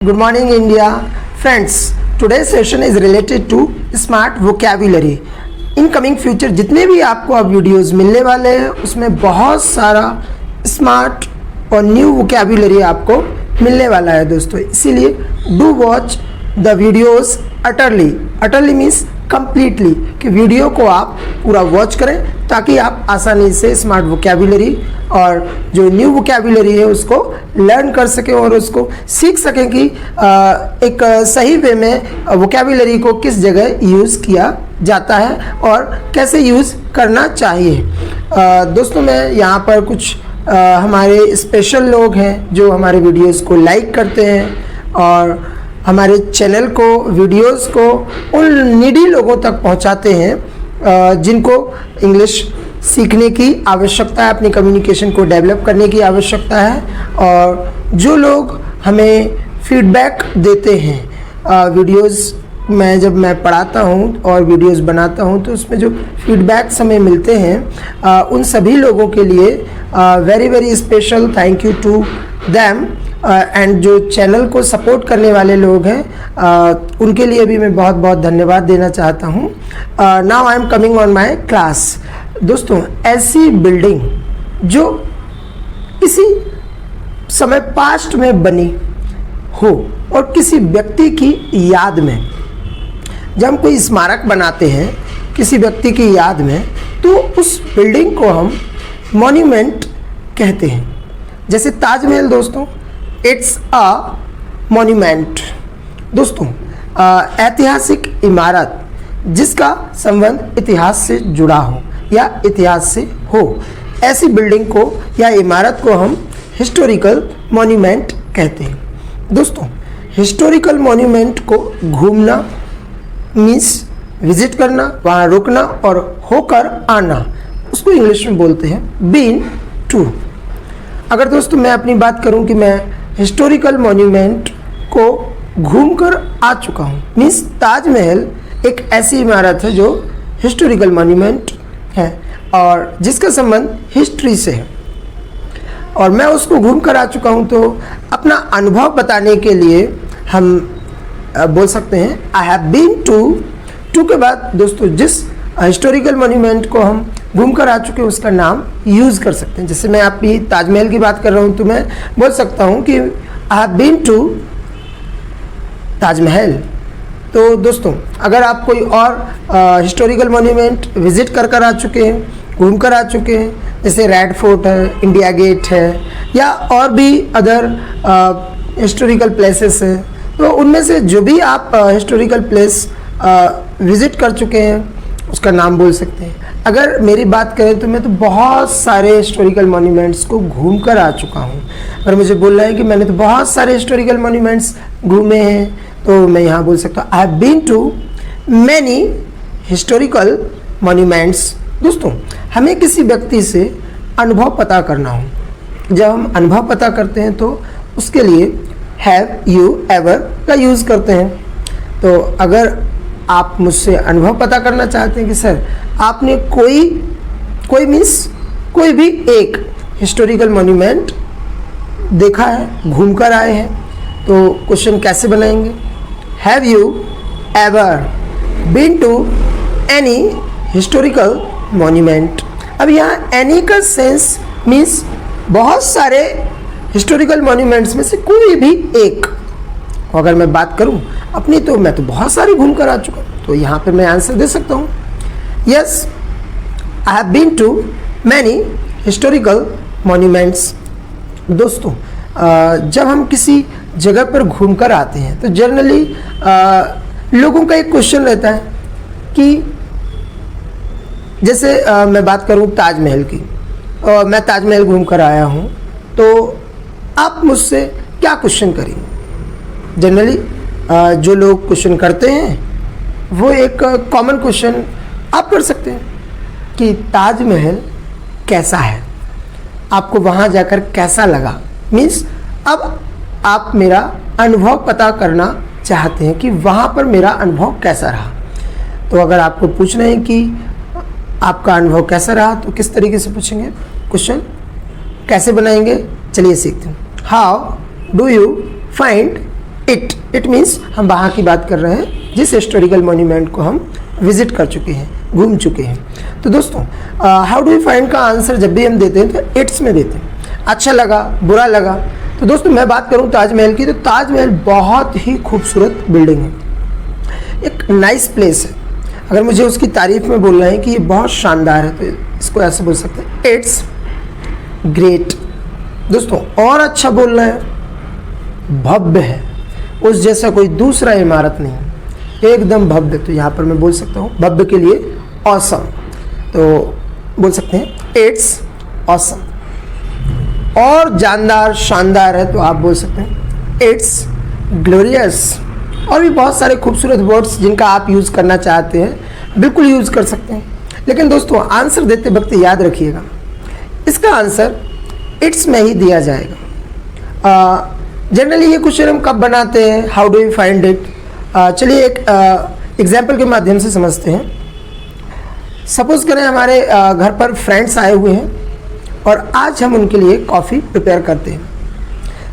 Good morning, India. Friends, today's session is related to smart vocabulary. In coming future जितने भी आपको अब videos मिलने वाले हैं उसमें बहुत सारा स्मार्ट और न्यू वोकैबुलरी आपको मिलने वाला है दोस्तों, इसीलिए do watch the videos utterly means completely, कि वीडियो को आप पूरा वॉच करें ताकि आप आसानी से स्मार्ट वोकैबुलरी और जो न्यू वोकैबुलरी है उसको लर्न कर सकें और उसको सीख सकें कि एक सही वे में वोकैबुलरी को किस जगह यूज़ किया जाता है और कैसे यूज़ करना चाहिए। दोस्तों, मैं यहाँ पर कुछ हमारे स्पेशल लोग हैं जो हमारे वीडियोस को लाइक करते हैं और हमारे चैनल को, वीडियोस को उन नीडी लोगों तक पहुंचाते हैं जिनको इंग्लिश सीखने की आवश्यकता है, अपनी कम्युनिकेशन को डेवलप करने की आवश्यकता है। और जो लोग हमें फीडबैक देते हैं वीडियोस में, जब मैं पढ़ाता हूं और वीडियोस बनाता हूं तो उसमें जो फीडबैक्स हमें मिलते हैं उन सभी लोगों के लिए very special thank you to them. And जो चैनल को सपोर्ट करने वाले लोग हैं उनके लिए भी मैं बहुत बहुत धन्यवाद देना चाहता हूँ। Now I am coming on my class. दोस्तों, ऐसी बिल्डिंग जो किसी समय पास्ट में बनी हो और किसी व्यक्ति की याद में, जब हम कोई स्मारक बनाते हैं किसी व्यक्ति की याद में तो उस बिल्डिंग को हम मॉन्यूमेंट कहते हैं। जैसे ताजमहल दोस्तों, इट्स अ मॉन्यूमेंट। दोस्तों, ऐतिहासिक इमारत जिसका संबंध इतिहास से जुड़ा हो या इतिहास से हो, ऐसी बिल्डिंग को या इमारत को हम हिस्टोरिकल मॉन्यूमेंट कहते हैं। दोस्तों, हिस्टोरिकल मॉन्यूमेंट को घूमना मीन्स विजिट करना, वहाँ रुकना और होकर आना, उसको इंग्लिश में बोलते हैं बीन टू। अगर दोस्तों मैं अपनी बात करूं कि मैं हिस्टोरिकल मॉन्यूमेंट को घूमकर आ चुका हूं, मीन्स ताजमहल एक ऐसी इमारत है जो हिस्टोरिकल मॉन्यूमेंट है और जिसका संबंध हिस्ट्री से है और मैं उसको घूमकर आ चुका हूं, तो अपना अनुभव बताने के लिए हम बोल सकते हैं आई हैव बीन टू के बाद दोस्तों जिस हिस्टोरिकल मॉन्यूमेंट को हम घूमकर आ चुके हैं उसका नाम यूज़ कर सकते हैं। जैसे मैं आपकी ताजमहल की बात कर रहा हूँ तो मैं बोल सकता हूँ कि I have been to Taj Mahal. तो दोस्तों, अगर आप कोई और हिस्टोरिकल मॉन्यूमेंट विजिट कर आ चुके हैं, घूमकर आ चुके हैं, जैसे रेड फोर्ट है, इंडिया गेट है या और भी अदर हिस्टोरिकल प्लेसेस हैं, तो उनमें से जो भी आप हिस्टोरिकल प्लेस विजिट कर चुके हैं उसका नाम बोल सकते हैं। अगर मेरी बात करें तो मैं तो बहुत सारे हिस्टोरिकल मॉन्यूमेंट्स को घूमकर आ चुका हूँ। अगर मुझे बोलना है कि मैंने तो बहुत सारे हिस्टोरिकल मॉन्यूमेंट्स घूमे हैं तो मैं यहाँ बोल सकता हूँ I have been to many historical monuments. दोस्तों, हमें किसी व्यक्ति से अनुभव पता करना हो, जब हम अनुभव पता करते हैं तो उसके लिए हैव यू एवर का यूज़ करते हैं। तो अगर आप मुझसे अनुभव पता करना चाहते हैं कि सर आपने कोई मीन्स कोई भी एक हिस्टोरिकल मॉन्यूमेंट देखा है, घूमकर आए हैं, तो क्वेश्चन कैसे बनाएंगे? Have you ever been to any historical monument. अब यहाँ एनी का सेंस मीन्स बहुत सारे हिस्टोरिकल मॉन्यूमेंट्स में से कोई भी एक। अगर मैं बात करूं अपनी तो मैं तो बहुत सारी घूम कर आ चुका हूं, तो यहाँ पे मैं आंसर दे सकता हूँ yes I have been to many historical monuments. दोस्तों, जब हम किसी जगह पर घूम कर आते हैं तो जनरली लोगों का एक क्वेश्चन रहता है कि जैसे मैं बात करूं ताजमहल की, मैं ताजमहल घूम कर आया हूं, तो आप मुझसे क्या क्वेश्चन करेंगे? जनरली जो लोग क्वेश्चन करते हैं वो एक कॉमन क्वेश्चन आप कर सकते हैं कि ताजमहल कैसा है, आपको वहाँ जाकर कैसा लगा। मीन्स अब आप मेरा अनुभव पता करना चाहते हैं कि वहाँ पर मेरा अनुभव कैसा रहा। तो अगर आपको पूछना है कि आपका अनुभव कैसा रहा तो किस तरीके से पूछेंगे, क्वेश्चन कैसे बनाएंगे, चलिए सीखते हैं। How do you find it means हम वहाँ की बात कर रहे हैं जिस हिस्टोरिकल मॉन्यूमेंट को हम विजिट कर चुके हैं, घूम चुके हैं। तो दोस्तों हाउ डू यू फाइंड का आंसर जब भी हम देते हैं तो इट्स में देते हैं। अच्छा लगा, बुरा लगा। तो दोस्तों मैं बात करूं ताजमहल की, तो ताजमहल बहुत ही खूबसूरत बिल्डिंग है, एक नाइस प्लेस है। अगर मुझे उसकी तारीफ में बोलना है कि ये बहुत शानदार है तो इसको ऐसे बोल सकते हैं, इट्स ग्रेट। दोस्तों और अच्छा बोलना है, भव्य है, उस जैसा कोई दूसरा इमारत नहीं है, एकदम भव्य। तो यहाँ पर मैं बोल सकता हूँ भव्य के लिए ऑसम, तो बोल सकते हैं इट्स ऑसम। और जानदार, शानदार है तो आप बोल सकते हैं इट्स ग्लोरियस। और भी बहुत सारे खूबसूरत वर्ड्स जिनका आप यूज़ करना चाहते हैं बिल्कुल यूज़ कर सकते हैं। लेकिन दोस्तों आंसर देते वक्त याद रखिएगा इसका आंसर इट्स में ही दिया जाएगा। जनरली ये क्वेश्चन हम कब बनाते हैं, how do you find it. चलिए एक एग्जाम्पल के माध्यम से समझते हैं। सपोज करें हमारे घर पर फ्रेंड्स आए हुए हैं और आज हम उनके लिए कॉफ़ी प्रिपेयर करते हैं,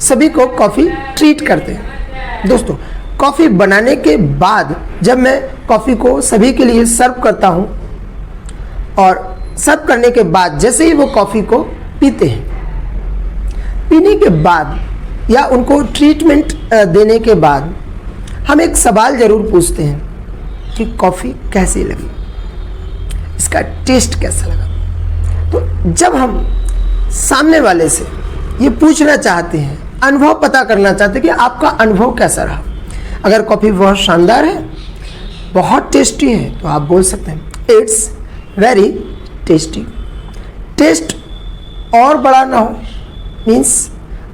सभी को कॉफ़ी ट्रीट करते हैं। दोस्तों कॉफ़ी बनाने के बाद जब मैं कॉफ़ी को सभी के लिए सर्व करता हूँ और सर्व करने के बाद जैसे ही वो कॉफ़ी को पीते हैं, पीने के बाद या उनको ट्रीटमेंट देने के बाद हम एक सवाल ज़रूर पूछते हैं कि कॉफ़ी कैसी लगी, इसका टेस्ट कैसा लगा। तो जब हम सामने वाले से ये पूछना चाहते हैं, अनुभव पता करना चाहते हैं कि आपका अनुभव कैसा रहा, अगर कॉफ़ी बहुत शानदार है, बहुत टेस्टी है, तो आप बोल सकते हैं इट्स वेरी टेस्टी। टेस्ट और बड़ा ना हो मीन्स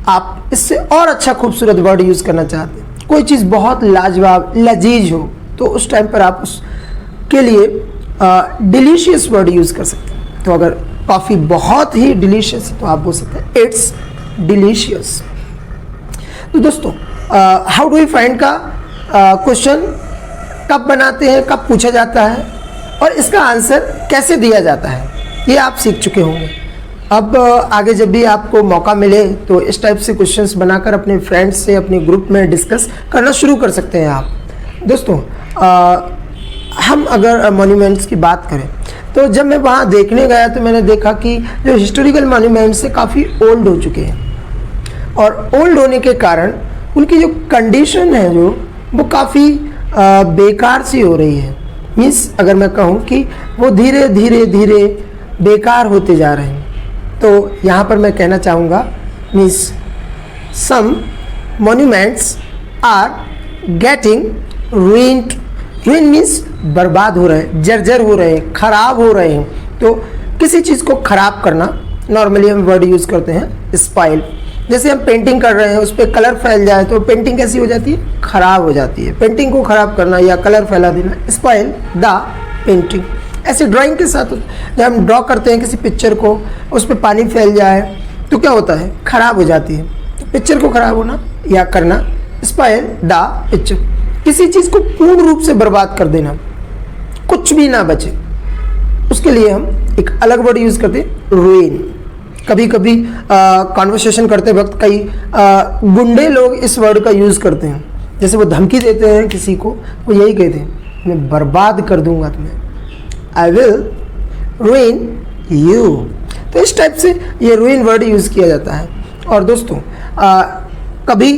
आप इससे और अच्छा खूबसूरत वर्ड यूज़ करना चाहते हैं। कोई चीज़ बहुत लाजवाब, लजीज हो, तो उस टाइम पर आप उसके लिए डिलीशियस वर्ड यूज़ कर सकते हैं। तो अगर कॉफ़ी बहुत ही डिलीशियस है तो आप बोल सकते हैं इट्स डिलीशियस। तो दोस्तों हाउ डू यू फाइंड का क्वेश्चन कब बनाते हैं, कब पूछा जाता है और इसका आंसर कैसे दिया जाता है, ये आप सीख चुके होंगे। अब आगे जब भी आपको मौका मिले तो इस टाइप से क्वेश्चंस बनाकर अपने फ्रेंड्स से अपने ग्रुप में डिस्कस करना शुरू कर सकते हैं आप। दोस्तों हम अगर मॉन्यूमेंट्स की बात करें तो जब मैं वहाँ देखने गया तो मैंने देखा कि जो हिस्टोरिकल मॉन्यूमेंट्स हैं काफ़ी ओल्ड हो चुके हैं और ओल्ड होने के कारण उनकी जो कंडीशन है जो वो काफ़ी बेकार सी हो रही है। मीन्स अगर मैं कहूँ कि वो धीरे धीरे धीरे बेकार होते जा रहे हैं, तो यहाँ पर मैं कहना चाहूँगा means some monuments are getting ruined। ruin means बर्बाद हो रहे हैं, जर्जर हो रहे हैं, ख़राब हो रहे हैं। तो किसी चीज़ को ख़राब करना नॉर्मली हम वर्ड यूज़ करते हैं स्पॉइल। जैसे हम पेंटिंग कर रहे हैं, उस पर कलर फैल जाए तो पेंटिंग कैसी हो जाती है, ख़राब हो जाती है। पेंटिंग को ख़राब करना या कलर फैला देना, स्पॉइल द पेंटिंग। ऐसे ड्राइंग के साथ जब हम ड्रॉ करते हैं किसी पिक्चर को, उस पर पानी फैल जाए तो क्या होता है, ख़राब हो जाती है। तो पिक्चर को ख़राब होना या करना, स्पॉइल द पिक्चर। किसी चीज़ को पूर्ण रूप से बर्बाद कर देना, कुछ भी ना बचे, उसके लिए हम एक अलग वर्ड यूज़ करते हैं रुइन। कभी कभी कॉन्वर्सेशन करते वक्त कई गुंडे लोग इस वर्ड का यूज़ करते हैं। जैसे वो धमकी देते हैं किसी को, वो यही कहते हैं मैं बर्बाद कर दूंगा तुम्हें, आई विल रुइन यू। तो इस टाइप से ये रुइन वर्ड यूज़ किया जाता है। और दोस्तों कभी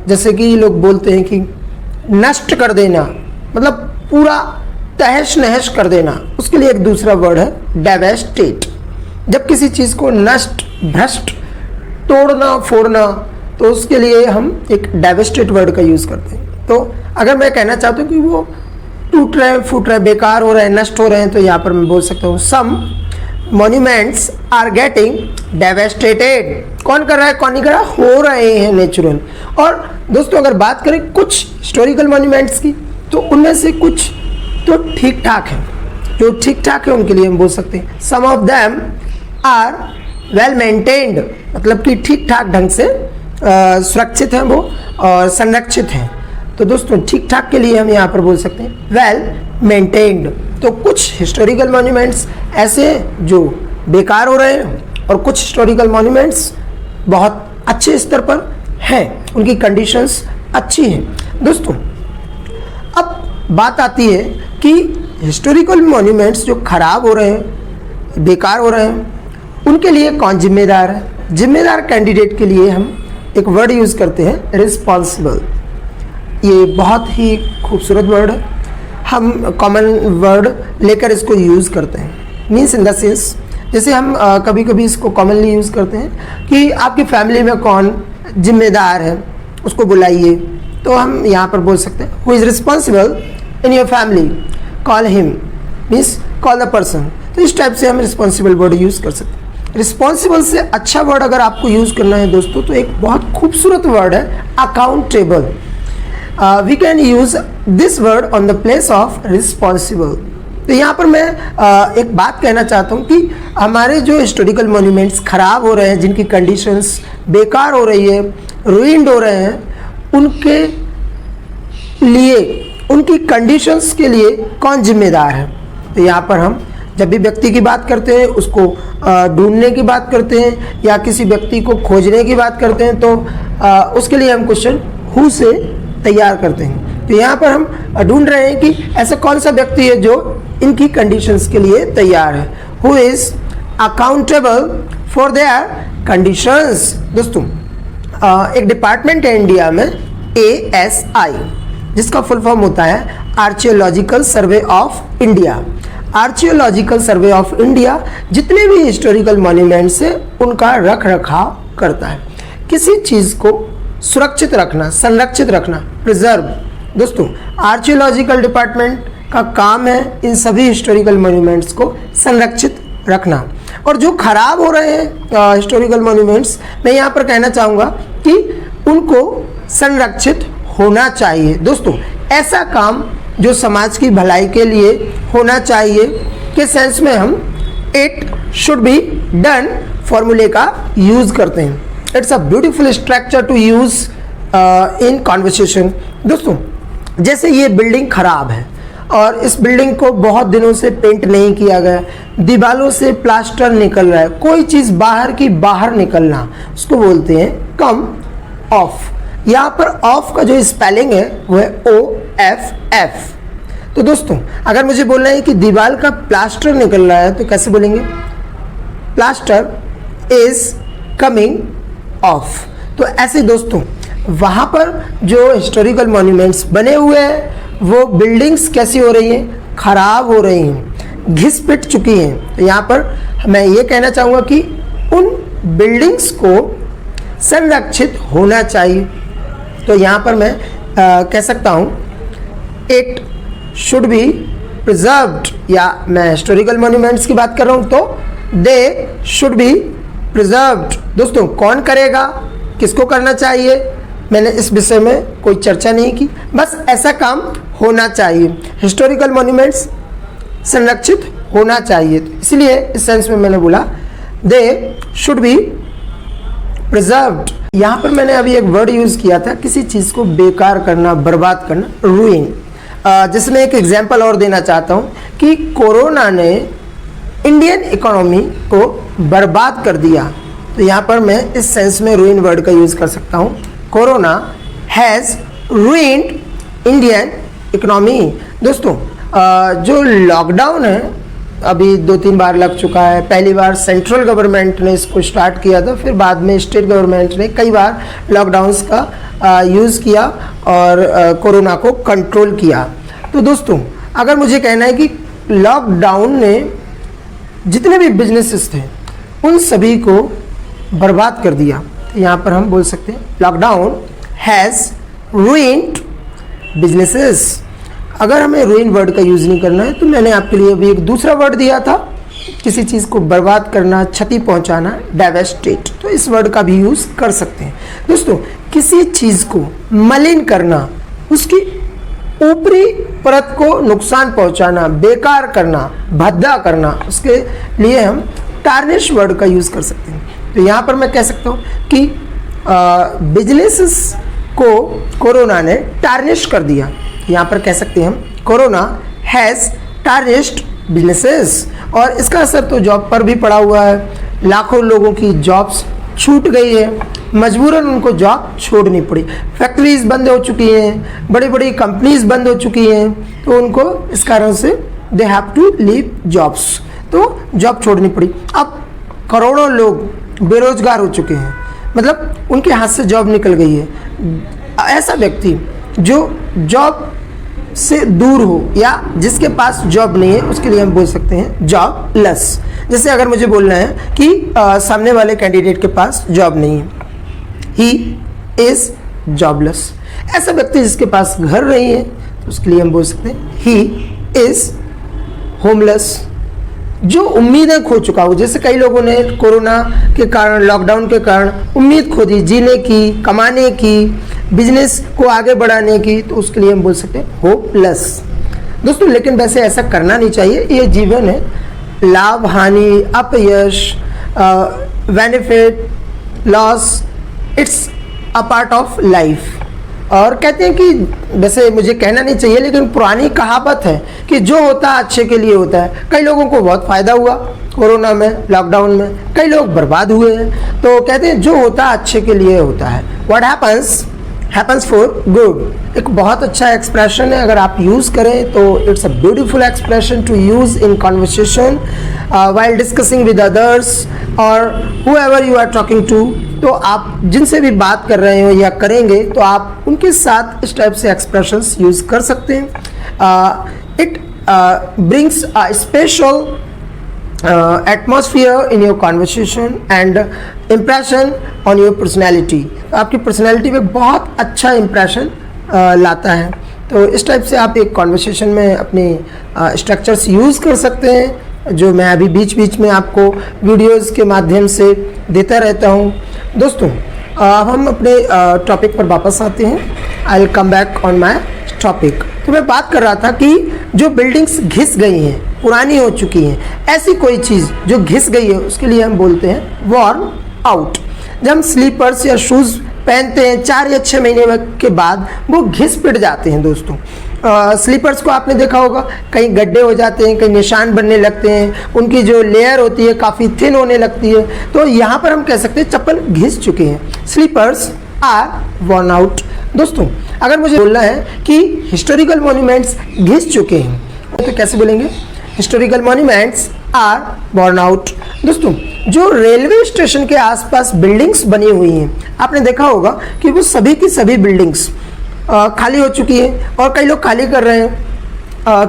जैसे कि लोग बोलते हैं कि नष्ट कर देना, मतलब पूरा तहस नहस कर देना, उसके लिए एक दूसरा वर्ड है डेवेस्टेट। जब किसी चीज़ को नष्ट, भ्रष्ट, तोड़ना, फोड़ना, तो उसके लिए हम एक डेवेस्टेट वर्ड का यूज़ करते हैं। तो अगर मैं कहना चाहता हूँ कि वो टूट रहे हैं, फूट रहे हैं, बेकार हो रहे हैं, नष्ट हो रहे हैं, तो यहाँ पर मैं बोल सकता हूँ सम मॉन्यूमेंट्स आर गेटिंग डेवेस्टेटेड। कौन कर रहा है, कौन नहीं कर रहा, हो रहे हैं नेचुरल। और दोस्तों अगर बात करें कुछ हिस्टोरिकल मॉन्यूमेंट्स की, तो उनमें से कुछ तो ठीक ठाक हैं, जो ठीक ठाक है उनके लिए हम बोल सकते हैं some of them are well maintained, मतलब कि ठीक ठाक ढंग से सुरक्षित हैं वो और संरक्षित हैं। तो दोस्तों ठीक ठाक के लिए हम यहाँ पर बोल सकते हैं वेल मेंटेन्ड। तो कुछ हिस्टोरिकल मॉन्यूमेंट्स ऐसे जो बेकार हो रहे हैं और कुछ हिस्टोरिकल मॉन्यूमेंट्स बहुत अच्छे स्तर पर हैं, उनकी कंडीशंस अच्छी हैं। दोस्तों अब बात आती है कि हिस्टोरिकल मॉन्यूमेंट्स जो खराब हो रहे हैं, बेकार हो रहे हैं, उनके लिए कौन जिम्मेदार है? जिम्मेदार कैंडिडेट के लिए हम एक वर्ड यूज़ करते हैं, रिस्पॉन्सिबल। ये बहुत ही खूबसूरत वर्ड है, हम कॉमन वर्ड लेकर इसको यूज़ करते हैं। मीन्स इन द सेंस, जैसे हम कभी कभी इसको कॉमनली यूज़ करते हैं कि आपकी फैमिली में कौन जिम्मेदार है, उसको बुलाइए, तो हम यहाँ पर बोल सकते हैं who is responsible in your family, call him, means call the person. तो इस टाइप से हम रिस्पॉन्सिबल वर्ड यूज़ कर सकते हैं। रिस्पॉन्सिबल से अच्छा वर्ड अगर आपको यूज़ करना है दोस्तों, तो एक बहुत खूबसूरत वर्ड है accountable. We can use this word on the place of responsible. तो यहाँ पर मैं एक बात कहना चाहता हूँ कि हमारे जो हिस्टोरिकल मॉन्यूमेंट्स ख़राब हो रहे हैं, जिनकी कंडीशंस बेकार हो रही है, रूइंड हो रहे हैं, उनके लिए, उनकी कंडीशंस के लिए कौन जिम्मेदार है? तो यहाँ पर हम जब भी व्यक्ति की बात करते हैं, उसको ढूंढने की बात करते हैं या किसी व्यक्ति को खोजने की बात करते हैं, तो उसके लिए हम क्वेश्चन हु से तैयार करते हैं। तो यहाँ पर हम ढूंढ रहे हैं कि ऐसा कौन सा व्यक्ति है जो इनकी कंडीशंस के लिए तैयार है। Who is accountable for their conditions. दोस्तों एक डिपार्टमेंट है इंडिया में, ASI, जिसका फुल फॉर्म होता है archaeological survey of India. Archaeological survey of India जितने भी हिस्टोरिकल मॉन्यूमेंट्स हैं उनका रख रखाव करता है। किसी चीज़ को सुरक्षित रखना, संरक्षित रखना, प्रिजर्व। दोस्तों आर्कियोलॉजिकल डिपार्टमेंट का काम है इन सभी हिस्टोरिकल मॉन्यूमेंट्स को संरक्षित रखना। और जो खराब हो रहे हैं हिस्टोरिकल मॉन्यूमेंट्स, मैं यहाँ पर कहना चाहूँगा कि उनको संरक्षित होना चाहिए। दोस्तों ऐसा काम जो समाज की भलाई के लिए होना चाहिए के सेंस में हम इट शुड बी डन फॉर्मूले का यूज़ करते हैं। It's a beautiful structure to use in conversation. दोस्तों जैसे ये बिल्डिंग खराब है और इस बिल्डिंग को बहुत दिनों से पेंट नहीं किया गया, दीवारों से प्लास्टर निकल रहा है, कोई चीज़ बाहर की बाहर निकलना, उसको बोलते हैं कम ऑफ। यहाँ पर ऑफ का जो स्पेलिंग है वो है OFF। तो दोस्तों अगर मुझे बोलना है कि दीवार का प्लास्टर निकल रहा है तो कैसे बोलेंगे? Plaster is coming of. तो ऐसे दोस्तों वहाँ पर जो हिस्टोरिकल मॉन्यूमेंट्स बने हुए हैं वो बिल्डिंग्स कैसी हो रही हैं? खराब हो रही हैं, घिस पिट चुकी हैं। तो यहाँ पर मैं ये कहना चाहूँगा कि उन बिल्डिंग्स को संरक्षित होना चाहिए। तो यहाँ पर मैं कह सकता हूँ इट शुड बी प्रिजर्व्ड, या मैं हिस्टोरिकल मॉन्यूमेंट्स की बात कर रहा हूँ तो दे शुड बी प्रिजर्व्ड। दोस्तों कौन करेगा, किसको करना चाहिए, मैंने इस विषय में कोई चर्चा नहीं की, बस ऐसा काम होना चाहिए। हिस्टोरिकल मॉन्यूमेंट्स संरक्षित होना चाहिए, इसलिए इस सेंस में मैंने बोला दे शुड बी प्रिजर्व्ड। यहाँ पर मैंने अभी एक वर्ड यूज़ किया था, किसी चीज़ को बेकार करना, बर्बाद करना, रूइन। जैसे मैं एक एग्जांपल और देना चाहता हूँ कि कोरोना ने इंडियन इकोनॉमी को बर्बाद कर दिया। तो यहाँ पर मैं इस सेंस में रूइन वर्ड का यूज़ कर सकता हूँ, corona has ruined Indian economy. दोस्तों जो लॉकडाउन है अभी 2-3 बार लग चुका है। पहली बार सेंट्रल गवर्नमेंट ने इसको स्टार्ट किया था, फिर बाद में स्टेट गवर्नमेंट ने कई बार लॉकडाउन्स का यूज़ किया और कोरोना को कंट्रोल किया। तो दोस्तों अगर मुझे कहना है कि लॉकडाउन ने जितने भी बिजनेसेस थे उन सभी को बर्बाद कर दिया, तो यहाँ पर हम बोल सकते हैं लॉकडाउन हैज़ रूइंड बिजनेसेस। अगर हमें रूइन वर्ड का यूज़ नहीं करना है तो मैंने आपके लिए अभी एक दूसरा वर्ड दिया था, किसी चीज़ को बर्बाद करना, क्षति पहुंचाना, डेवेस्टेट। तो इस वर्ड का भी यूज़ कर सकते हैं। दोस्तों किसी चीज़ को मलिन करना, उसकी ऊपरी परत को नुकसान पहुंचाना, बेकार करना, भद्दा करना, उसके लिए हम टार्निश वर्ड का यूज़ कर सकते हैं। तो यहाँ पर मैं कह सकता हूँ कि बिजनेसेस को कोरोना ने टार्निश कर दिया। यहाँ पर कह सकते हैं हम कोरोना हैज़ टार्निश्ड बिजनेसेस। और इसका असर तो जॉब पर भी पड़ा हुआ है, लाखों लोगों की जॉब्स छूट गई है। मजबूरन उनको जॉब छोड़नी पड़ी। फैक्ट्रीज बंद हो चुकी हैं, बड़ी बड़ी कंपनीज बंद हो चुकी हैं, तो उनको इस कारण से they have to leave jobs, तो जॉब छोड़नी पड़ी। अब करोड़ों लोग बेरोजगार हो चुके हैं, मतलब उनके हाथ से जॉब निकल गई है। ऐसा व्यक्ति जो जॉब से दूर हो या जिसके पास जॉब नहीं है, उसके लिए हम बोल सकते हैं जॉबलेस। जैसे अगर मुझे बोलना है कि सामने वाले कैंडिडेट के पास जॉब नहीं है, ही इज जॉबलेस। ऐसा व्यक्ति जिसके पास घर नहीं है, तो उसके लिए हम बोल सकते हैं ही इज होमलेस। जो उम्मीदें खो चुका हो, जैसे कई लोगों ने कोरोना के कारण, लॉकडाउन के कारण उम्मीद खो दी जीने की, कमाने की, बिजनेस को आगे बढ़ाने की, तो उसके लिए हम बोल सकते हैं होपलेस। दोस्तों लेकिन वैसे ऐसा करना नहीं चाहिए, ये जीवन है, लाभ हानि, अपयश, benefit, loss, it's a part of life. और कहते हैं कि वैसे मुझे कहना नहीं चाहिए, लेकिन पुरानी कहावत है कि जो होता है अच्छे के लिए होता है। कई लोगों को बहुत फ़ायदा हुआ कोरोना में, लॉकडाउन में, कई लोग बर्बाद हुए हैं। तो कहते हैं जो होता है अच्छे के लिए होता है, व्हाट हैपन्स फॉर गुड। एक बहुत अच्छा एक्सप्रेशन है, अगर आप यूज़ करें तो it's a beautiful expression to use in conversation while discussing with others और however you are talking to. तो आप जिनसे भी बात कर रहे हो या करेंगे, तो आप उनके साथ इस टाइप से एक्सप्रेशंस यूज़ कर सकते हैं। It brings a special atmosphere in your conversation and impression on your personality. आपकी पर्सनैलिटी में बहुत अच्छा इम्प्रेशन लाता है। तो इस टाइप से आप एक कॉन्वर्सेशन में अपने स्ट्रक्चर्स यूज़ कर सकते हैं, जो मैं अभी बीच बीच में आपको वीडियोस के माध्यम से देता रहता हूँ। दोस्तों अब हम अपने टॉपिक पर वापस आते हैं। I will come back on my topic. तो मैं बात कर रहा था कि जो बिल्डिंग्स घिस गई हैं, पुरानी हो चुकी हैं, ऐसी कोई चीज़ जो घिस गई है, उसके लिए हम बोलते हैं वॉर्न आउट। जब हम स्लीपर्स या शूज़ पहनते हैं 4 या 6 महीने के बाद वो घिस पिट जाते हैं। दोस्तों स्लीपर्स को आपने देखा होगा, कहीं गड्ढे हो जाते हैं, कहीं निशान बनने लगते हैं, उनकी जो लेयर होती है काफ़ी थिन होने लगती है। तो यहाँ पर हम कह सकते हैं चप्पल घिस चुके हैं, स्लीपर्स आर वर्न आउट। दोस्तों अगर मुझे बोलना है कि हिस्टोरिकल मॉन्यूमेंट्स घिस चुके हैं, तो कैसे बोलेंगे? Historical monuments are worn out. दोस्तों जो रेलवे स्टेशन के आसपास बिल्डिंग्स बनी हुई हैं, आपने देखा होगा कि वो सभी की सभी बिल्डिंग्स खाली हो चुकी है, और कई लोग खाली कर रहे हैं।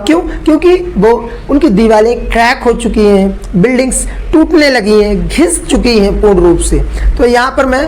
क्यों? क्योंकि वो उनकी दीवारें क्रैक हो चुकी हैं, बिल्डिंग्स टूटने लगी हैं, घिस चुकी हैं पूर्ण रूप से। तो यहाँ पर मैं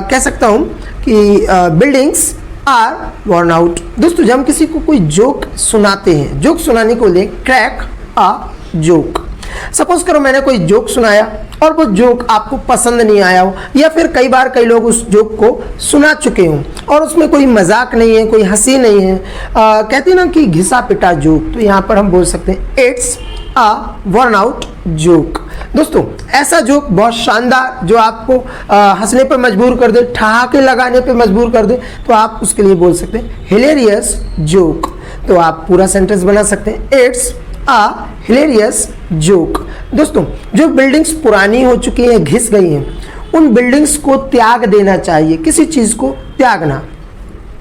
कह सकता हूँ कि बिल्डिंग्स आर वर्न आउट। दोस्तों जब हम किसी को कोई जोक सुनाते हैं, जोक सुनाने को ले क्रैक अ जोक। सपोज करो मैंने कोई जोक सुनाया और वो जोक आपको पसंद नहीं आया हो, या फिर कई बार कई लोग उस जोक को सुना चुके हों और उसमें कोई मजाक नहीं है, कोई हंसी नहीं है, कहते हैं ना कि घिसा पिटा जोक, तो यहाँ पर हम बोल सकते हैं it's a worn out joke. दोस्तों ऐसा जोक बहुत शानदार जो आपको हंसने पर मजबूर कर दे, ठहाके लगाने पर मजबूर कर दे, तो आप उसके लिए बोल सकते हैं हिलेरियस जोक। तो आप पूरा सेंटेंस बना सकते हैं इट्स अ हिलेरियस जोक। दोस्तों जो बिल्डिंग्स पुरानी हो चुकी हैं, घिस गई हैं, उन बिल्डिंग्स को त्याग देना चाहिए। किसी चीज़ को त्यागना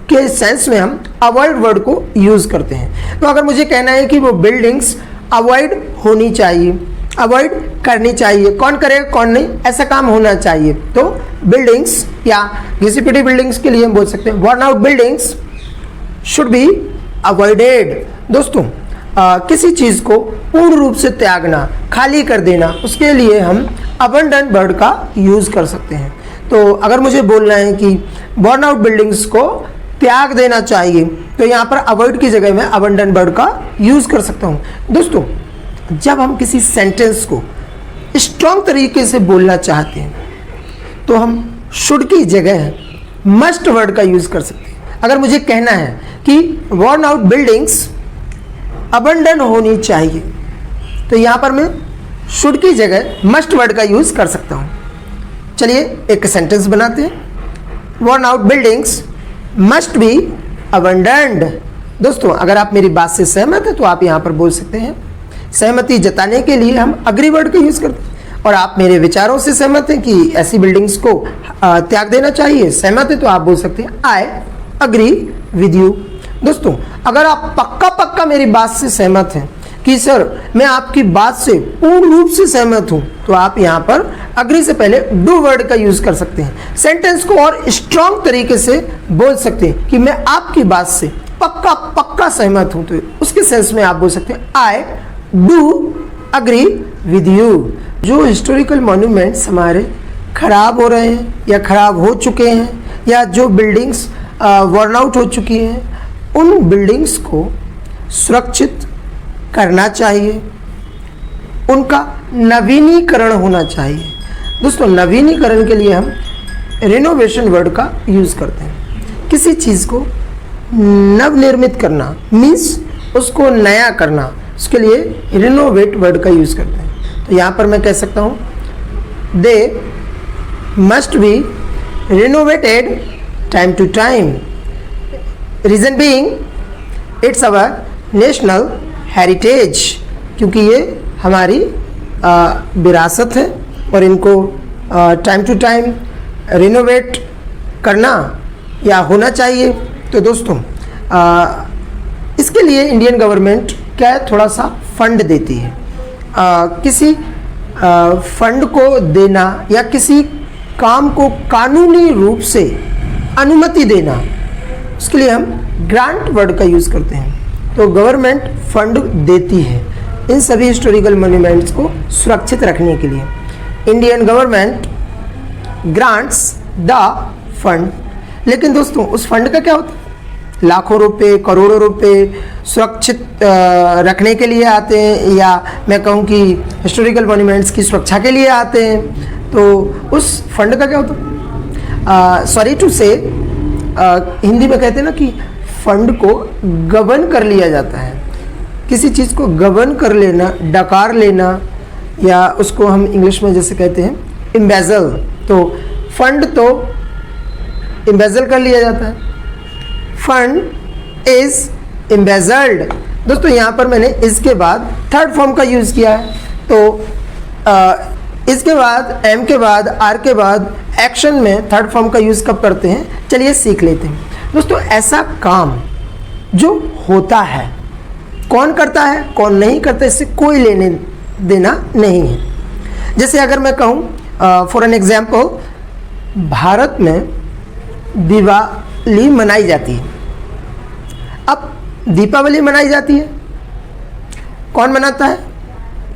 के सेंस में हम अवॉइड वर्ड को यूज़ करते हैं। तो अगर मुझे कहना है कि वो बिल्डिंग्स अवॉइड होनी चाहिए, अवॉइड करनी चाहिए, कौन करेगा कौन नहीं, ऐसा काम होना चाहिए, तो बिल्डिंग्स या घिसी पिटी बिल्डिंग्स के लिए हम बोल सकते हैं worn out buildings should be avoided. दोस्तों किसी चीज़ को पूर्ण रूप से त्यागना, खाली कर देना, उसके लिए हम अबंडन वर्ड का यूज़ कर सकते हैं। तो अगर मुझे बोलना है कि बर्न आउट बिल्डिंग्स को त्याग देना चाहिए, तो यहाँ पर अवॉइड की जगह मैं अबंडन वर्ड का यूज़ कर सकता हूँ। दोस्तों जब हम किसी सेंटेंस को स्ट्रॉन्ग तरीके से बोलना चाहते हैं, तो हम शुड की जगह मस्ट वर्ड का यूज़ कर सकते हैं। अगर मुझे कहना है कि बर्न आउट बिल्डिंग्स अबंडन होनी चाहिए, तो यहाँ पर मैं शुड की जगह मस्ट वर्ड का यूज़ कर सकता हूँ। चलिए एक सेंटेंस बनाते हैं, worn out buildings must be abandoned. दोस्तों अगर आप मेरी बात से सहमत हैं तो आप यहाँ पर बोल सकते हैं। सहमति जताने के लिए हम अग्री वर्ड का यूज़ करते हैं। और आप मेरे विचारों से सहमत हैं कि ऐसी बिल्डिंग्स को त्याग देना चाहिए, सहमत है तो आप बोल सकते हैं आई अग्री विद यू। दोस्तों अगर आप पक्का मेरी बात से सहमत हैं कि सर मैं आपकी बात से पूर्ण रूप से सहमत हूं, तो आप यहां पर अग्री से पहले डू वर्ड का यूज कर सकते हैं। सेंटेंस को और स्ट्रांग तरीके से बोल सकते हैं कि मैं आपकी बात से पक्का सहमत हूं, तो उसके सेंस में आप बोल सकते हैं I do agree with you. जो हिस्टोरिकल मॉन्यूमेंट्स हमारे खराब हो रहे हैं या खराब हो चुके हैं या जो बिल्डिंग्स वर्न आउट हो चुकी हैं, उन बिल्डिंग्स को सुरक्षित करना चाहिए, उनका नवीनीकरण होना चाहिए। दोस्तों नवीनीकरण के लिए हम रिनोवेशन वर्ड का यूज़ करते हैं। किसी चीज़ को नवनिर्मित करना मीन्स उसको नया करना, उसके लिए रिनोवेट वर्ड का यूज़ करते हैं। तो यहाँ पर मैं कह सकता हूँ they must be renovated time to time, reason being it's our national heritage, क्योंकि ये हमारी विरासत है और इनको टाइम टू टाइम रिनोवेट करना या होना चाहिए। तो दोस्तों इसके लिए इंडियन गवर्नमेंट क्या है, थोड़ा सा फंड देती है। किसी फंड को देना या किसी काम को कानूनी रूप से अनुमति देना, उसके लिए हम ग्रांट वर्ड का यूज़ करते हैं। तो गवर्नमेंट फंड देती है इन सभी हिस्टोरिकल मॉन्यूमेंट्स को सुरक्षित रखने के लिए। Indian government grants the fund. लेकिन दोस्तों उस फंड का क्या होता है, लाखों रुपए करोड़ों रुपए सुरक्षित रखने के लिए आते हैं, या मैं कहूँ कि हिस्टोरिकल मॉन्यूमेंट्स की सुरक्षा के लिए आते हैं। तो उस फंड का क्या होता है, सॉरी टू से हिंदी में कहते हैं ना कि फंड को गवर्न कर लिया जाता है। किसी चीज़ को गवर्न कर लेना, डकार लेना, या उसको हम इंग्लिश में जैसे कहते हैं इम्बेजल। तो फंड तो इम्बेजल कर लिया जाता है, फंड इज इम्बेजल्ड। दोस्तों यहाँ पर मैंने इसके बाद थर्ड फॉर्म का यूज़ किया है। तो इसके बाद एम के बाद आर के बाद एक्शन में थर्ड फॉर्म का यूज़ कब करते हैं, चलिए सीख लेते हैं। दोस्तों ऐसा काम जो होता है, कौन करता है कौन नहीं करता, इससे कोई लेने देना नहीं है। जैसे अगर मैं कहूँ फॉर एन एग्जाम्पल, भारत में दिवाली मनाई जाती है। अब दीपावली मनाई जाती है, कौन मनाता है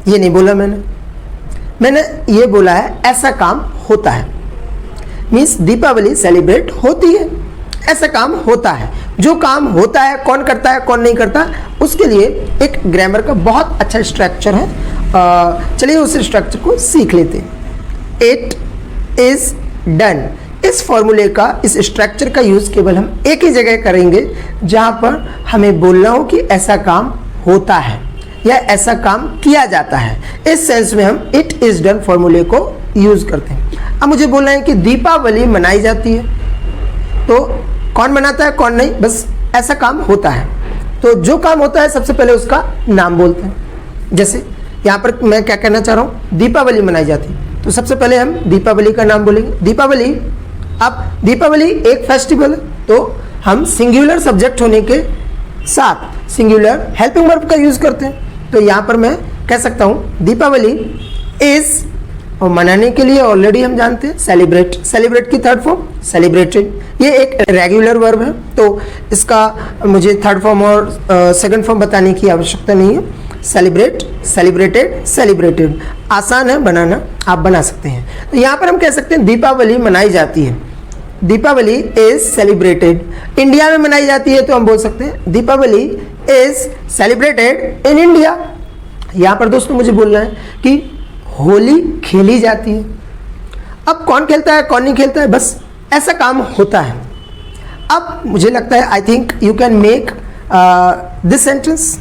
ये नहीं बोला मैंने ये बोला है ऐसा काम होता है। मीन्स दीपावली सेलिब्रेट होती है, ऐसा काम होता है। जो काम होता है कौन करता है कौन नहीं करता, उसके लिए एक ग्रामर का बहुत अच्छा स्ट्रक्चर है। चलिए उस स्ट्रक्चर को सीख लेते हैं। इट इज डन, इस फॉर्मूले का, इस स्ट्रक्चर का यूज़ केवल हम एक ही जगह करेंगे जहाँ पर हमें बोलना हो कि ऐसा काम होता है या ऐसा काम किया जाता है। इस सेंस में हम इट इज डन फॉर्मूले को यूज़ करते हैं। अब मुझे बोलना है कि दीपावली मनाई जाती है, तो कौन मनाता है कौन नहीं, बस ऐसा काम होता है। तो जो काम होता है सबसे पहले उसका नाम बोलते हैं। जैसे यहाँ पर मैं क्या कहना चाह रहा हूँ, दीपावली मनाई जाती है, तो सबसे पहले हम दीपावली का नाम बोलेंगे, दीपावली। अब दीपावली एक फेस्टिवल है, तो हम सिंगुलर सब्जेक्ट होने के साथ सिंगुलर हेल्पिंग वर्ब का यूज़ करते हैं। तो यहाँ पर मैं कह सकता हूँ दीपावली इज, और मनाने के लिए ऑलरेडी हम जानते हैं सेलिब्रेट, सेलिब्रेट की थर्ड फॉर्म सेलिब्रेटेड। ये एक रेगुलर वर्ब है, तो इसका मुझे थर्ड फॉर्म और सेकंड फॉर्म बताने की आवश्यकता नहीं है। सेलिब्रेट, सेलिब्रेटेड, सेलिब्रेटेड आसान है बनाना, आप बना सकते हैं। तो यहाँ पर हम कह सकते हैं दीपावली मनाई जाती है, दीपावली इज सेलिब्रेटेड। इंडिया में मनाई जाती है तो हम बोल सकते हैं Deepawali is celebrated in India. यहाँ पर दोस्तों मुझे बोलना है कि होली खेली जाती है। अब कौन खेलता है कौन नहीं खेलता है, बस ऐसा काम होता है। अब मुझे लगता है I think you can make this sentence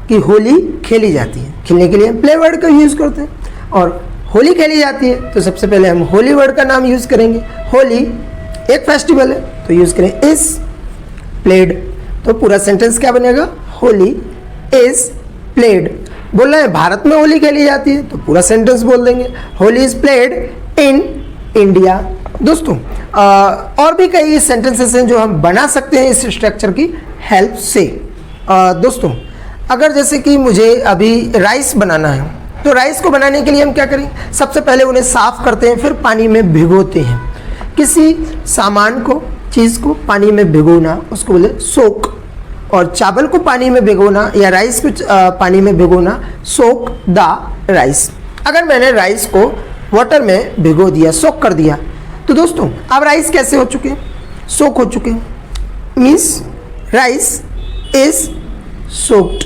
कि होली खेली जाती है। खेलने के लिए हम प्ले वर्ड का यूज़ करते हैं, और होली खेली जाती है तो सबसे पहले हम होली वर्ड का नाम यूज़ करेंगे। होली एक फेस्टिवल है तो यूज़ करें इज प्लेड। तो पूरा सेंटेंस क्या बनेगा, होली इज प्लेड। बोल रहे हैं भारत में होली खेली जाती है, तो पूरा सेंटेंस बोल देंगे Holi is played in India. दोस्तों और भी कई सेंटेंसेस हैं जो हम बना सकते हैं इस स्ट्रक्चर की हेल्प से। दोस्तों अगर जैसे कि मुझे अभी राइस बनाना है, तो राइस को बनाने के लिए हम क्या करें, सबसे पहले उन्हें साफ करते हैं, फिर पानी में भिगोते हैं। किसी सामान को, चीज़ को पानी में भिगोना उसको बोले सोक, और चावल को पानी में भिगोना या राइस को पानी में भिगोना सोक द राइस। अगर मैंने राइस को वाटर में भिगो दिया, सोक कर दिया, तो दोस्तों अब राइस कैसे हो चुके हैं, सोक हो चुके हैं, means rice is soaked.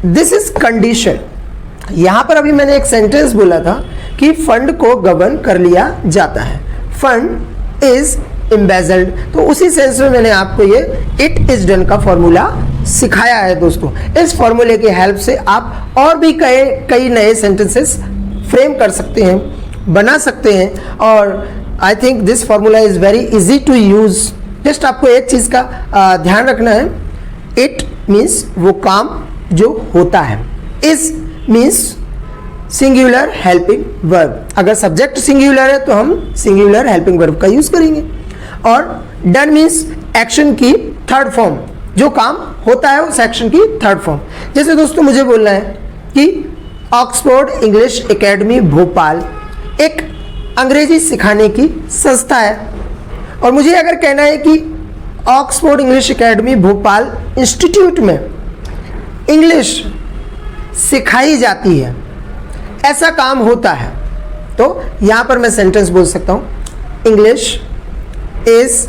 This is condition. यहाँ पर अभी मैंने एक सेंटेंस बोला था कि फंड को गवर्न कर लिया जाता है, फंड इज एम्बेजल्ड, तो उसी सेंस में मैंने आपको ये इट इज डन का फॉर्मूला सिखाया है। दोस्तों इस फॉर्मूले की हेल्प से आप और भी कई नए सेंटेंसेस फ्रेम कर सकते हैं, बना सकते हैं, और I think this formula is very easy to use. Just आपको एक चीज़ का ध्यान रखना है, इट मीन्स वो काम जो होता है, is means singular helping verb. अगर सब्जेक्ट सिंगुलर है तो हम सिंगुलर हेल्पिंग वर्ब का यूज करेंगे, और डन मीन्स एक्शन की थर्ड फॉर्म, जो काम होता है उस एक्शन की थर्ड फॉर्म। जैसे दोस्तों मुझे बोलना है कि ऑक्सफोर्ड इंग्लिश एकेडमी भोपाल एक अंग्रेजी सिखाने की संस्था है, और मुझे अगर कहना है कि Oxford English academy Bhopal institute में इंग्लिश सिखाई जाती है, ऐसा काम होता है, तो यहाँ पर मैं सेंटेंस बोल सकता हूँ इंग्लिश इज।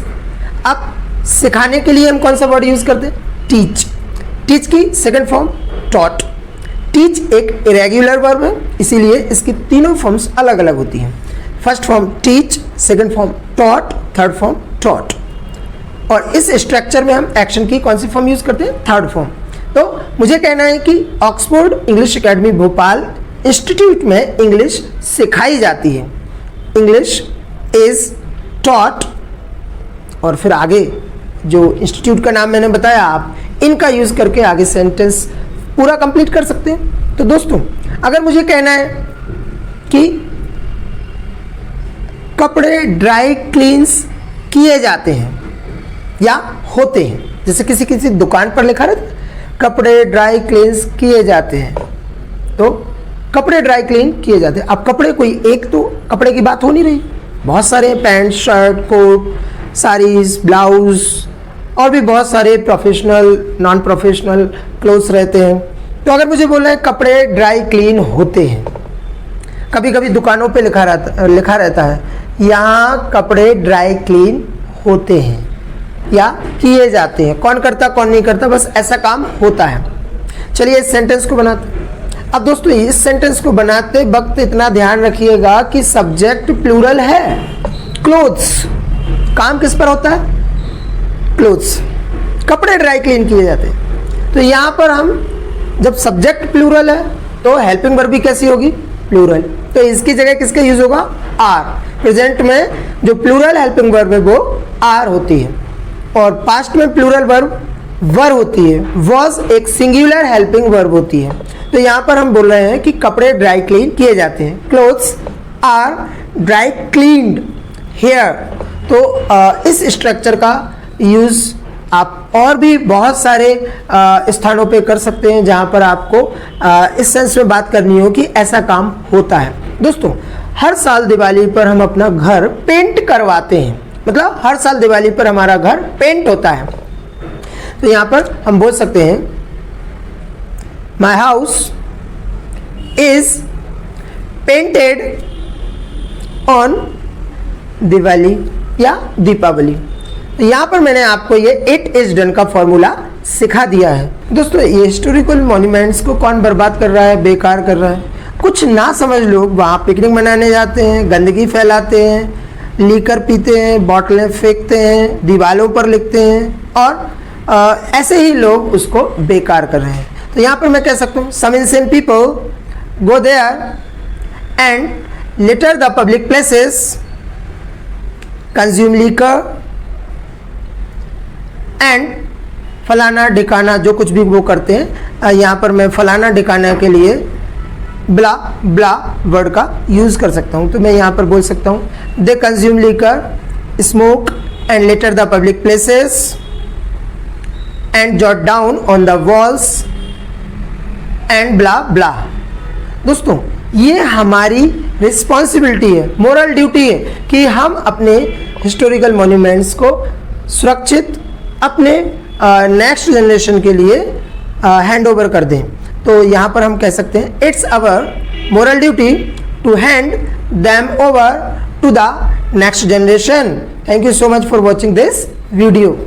अब सिखाने के लिए हम कौन सा वर्ड यूज करते हैं, टीच। टीच की सेकंड फॉर्म टॉट। टीच एक इरेगुलर वर्ब है, इसीलिए इसकी तीनों फॉर्म्स अलग अलग होती हैं। First form teach, second form taught, third form taught. और इस स्ट्रक्चर में हम एक्शन की कौन सी फॉर्म यूज करते हैं, थर्ड फॉर्म। तो मुझे कहना है कि Oxford English academy Bhopal institute में इंग्लिश सिखाई जाती है, इंग्लिश इज टॉट, और फिर आगे जो इंस्टीट्यूट का नाम मैंने बताया, आप इनका यूज करके आगे सेंटेंस पूरा कंप्लीट कर सकते हैं। तो दोस्तों अगर मुझे कहना है कि कपड़े ड्राई क्लीन्स किए जाते हैं या होते हैं, जैसे किसी दुकान पर लिखा रहता है कपड़े ड्राई क्लीन्स किए जाते हैं, तो कपड़े ड्राई क्लीन किए जाते हैं। अब कपड़े कोई एक तो कपड़े की बात हो नहीं रही, बहुत सारे pant, shirt, coat, saris, blouse और भी बहुत सारे प्रोफेशनल, नॉन प्रोफेशनल क्लोथ्स रहते हैं। तो अगर मुझे बोलना है कपड़े ड्राई क्लीन होते हैं, कभी कभी दुकानों पे लिखा रहता है यहाँ कपड़े ड्राई क्लीन होते हैं या किए जाते हैं, कौन करता कौन नहीं करता, बस ऐसा काम होता है। चलिए इस सेंटेंस को बनाते हैं। अब दोस्तों इस सेंटेंस को बनाते वक्त इतना ध्यान रखिएगा कि सब्जेक्ट प्लूरल है, क्लोथ्स, काम किस पर होता है, क्लोथ्स, कपड़े ड्राई क्लीन किए जाते हैं। तो यहाँ पर हम जब सब्जेक्ट प्लूरल है तो हेल्पिंग वर्ब भी कैसी होगी, प्लूरल, तो इसकी जगह किसका यूज होगा, आर। प्रेजेंट में जो प्लूरल हेल्पिंग वर्ब है वो आर होती है, और पास्ट में प्लूरल वर्ब वर होती है, वॉज एक सिंगुलर हेल्पिंग वर्ब होती है। तो यहाँ पर हम बोल रहे हैं कि कपड़े ड्राई क्लीन किए जाते हैं, clothes are dry cleaned here. तो इस स्ट्रक्चर का यूज आप और भी बहुत सारे स्थानों पे कर सकते हैं जहाँ पर आपको इस सेंस में बात करनी हो कि ऐसा काम होता है। दोस्तों हर साल दिवाली पर हम अपना घर पेंट करवाते हैं, मतलब हर साल दिवाली पर हमारा घर पेंट होता है। तो यहाँ पर हम बोल सकते हैं my house is painted on Diwali या दीपावली। यहाँ पर मैंने आपको ये इट इज डन का फॉर्मूला सिखा दिया है। दोस्तों ये हिस्टोरिकल मॉन्यूमेंट्स को कौन बर्बाद कर रहा है, बेकार कर रहा है, कुछ ना समझ लोग वहाँ पिकनिक मनाने जाते हैं, गंदगी फैलाते हैं, लीकर पीते हैं, बोतलें फेंकते हैं, दीवारों पर लिखते हैं, और ऐसे ही लोग उसको बेकार कर रहे हैं। तो यहाँ पर मैं कह सकता हूँ some insane people go there and litter the public places, consume liquor and फलाना ढिकाना जो कुछ भी वो करते हैं, यहाँ पर मैं फलाना ढिकाना के लिए ब्ला ब्ला वर्ड का यूज़ कर सकता हूँ। तो मैं यहाँ पर बोल सकता हूँ they consume liquor, smoke and litter the public places and jot down on the walls and blah blah. दोस्तों ये हमारी रिस्पॉन्सिबिलिटी है, मोरल ड्यूटी है कि हम अपने हिस्टोरिकल मॉन्यूमेंट्स को सुरक्षित अपने नेक्स्ट जनरेशन के लिए हैंड ओवर कर दें। तो यहाँ पर हम कह सकते हैं it's our moral duty to hand them over to the next generation. Thank you so much for watching this video.